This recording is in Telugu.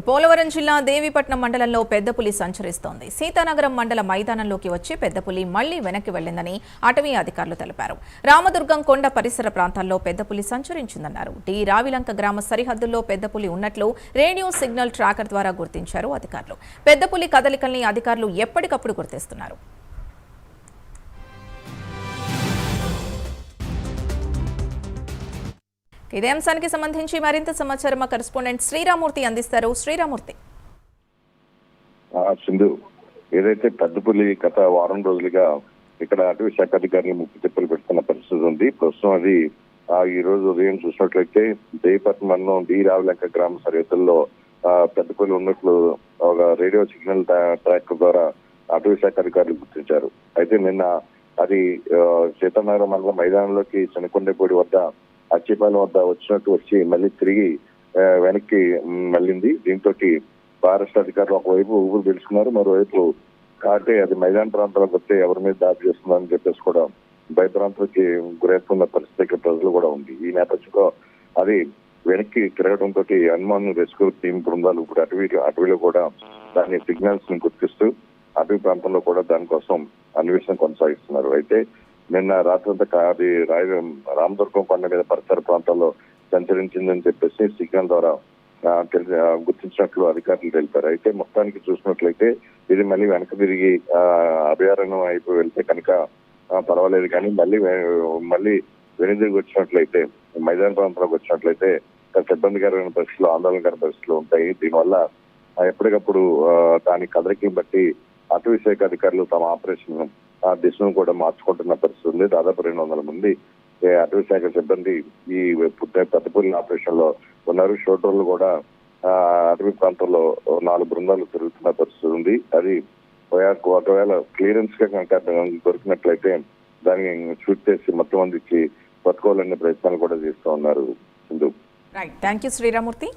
పోలవరం జిల్లా దేవీపట్నం మండలంలో పెద్ద పులి సంచరిస్తోంది. సీతానగరం మండల మైదానంలోకి వచ్చి పెద్ద పులి మళ్లీ వెనక్కి వెళ్లిందని అటవీ అధికారులు తెలిపారు. రామదుర్గం కొండ పరిసర ప్రాంతాల్లో పెద్ద పులి సంచరించిందన్నారు. డి రావిలంక గ్రామ సరిహద్దుల్లో పెద్ద పులి ఉన్నట్లు రేడియో సిగ్నల్ ట్రాకర్ ద్వారా గుర్తించారు అధికారులు. పెద్ద పులి కదలికల్ని అధికారులు ఎప్పటికప్పుడు గుర్తిస్తున్నారు. ఇదే అంశానికి సంబంధించి మరింత సమాచారం మా కరెస్పాండెంట్ శ్రీరామూర్తి అందిస్తారు. శ్రీరామూర్తి, సింధు, ఏదైతే పెద్దపులి గత వారం రోజులుగా ఇక్కడ అటవీ శాఖ అధికారులు ముక్కు తిప్పలు పెడుతున్న పరిస్థితి ఉంది. ప్రస్తుతం అది ఈ రోజు ఉదయం చూసినట్లయితే దేవీపట్నం మండలం డి రావిలంక గ్రామ సరిహద్దుల్లో పెద్దపులి ఉన్నట్లు ఒక రేడియో సిగ్నల్ ట్రాక్ ద్వారా అటవీ శాఖ అధికారులు గుర్తించారు. అయితే నిన్న అది సీతానగరం మండలం మైదానంలోకి శనికొండపూడి వద్ద అచ్చిపాలెం వద్ద వచ్చినట్టు వచ్చి మళ్ళీ తిరిగి వెనక్కి మళ్ళింది. దీంతో ఫారెస్ట్ అధికారులు ఒకవైపు ఊపిరి పీల్చుకున్నారు, మరోవైపు కాటే అది మైదాన ప్రాంతాలకు వస్తే ఎవరి మీద దాడి చేస్తుందని చెప్పేసి కూడా భయభ్రాంతులకి గురవుతున్న పరిస్థితి ప్రజలు కూడా ఉంది. ఈ నేపథ్యంలో అది వెనక్కి తిరగడంతో హనుమాన్ రెస్క్యూ టీం బృందాలు ఇప్పుడు అటవీలో కూడా దాని సిగ్నల్స్ ని గుర్తిస్తూ అటవీ ప్రాంతంలో కూడా దానికోసం అన్వేషణ కొనసాగిస్తున్నారు. అయితే నిన్న రాత్రంతా అది రామదుర్గం కొండ మీద పరిసర ప్రాంతాల్లో సంచరించిందని చెప్పేసి సిగ్నల్ ద్వారా గుర్తించినట్లు అధికారులు తెలిపారు. అయితే మొత్తానికి చూసినట్లయితే ఇది మళ్ళీ వెనక తిరిగి అభయారణ్యం అయిపోయి వెళ్తే కనుక పర్వాలేదు, కానీ మళ్ళీ వెనుదిరిగి వచ్చినట్లయితే మైదాన ప్రాంతంలోకి వచ్చినట్లయితే ఇబ్బందికరమైన పరిస్థితులు, ఆందోళనకర పరిస్థితులు ఉంటాయి. దీనివల్ల ఎప్పటికప్పుడు దాని కదలికని బట్టి అటవీ శాఖ అధికారులు తమ ఆపరేషన్ దిశను కూడా మార్చుకుంటున్న పరిస్థితి ఉంది. దాదాపు 200 మంది అటవీ శాఖ సిబ్బంది ఈ పెద్దపులి ఆపరేషన్ లో ఉన్నారు. షోటర్లు కూడా అటవీ ప్రాంతంలో 4 బృందాలు తిరుగుతున్న పరిస్థితి ఉంది. అది ఒకవేళ క్లియరెన్స్ గా కనుక దొరికినట్లయితే దాన్ని షూట్ చేసి మొత్తం మందికి పట్టుకోవాలనే ప్రయత్నాలు కూడా చేస్తూ ఉన్నారు. Thank you Sriramurthy.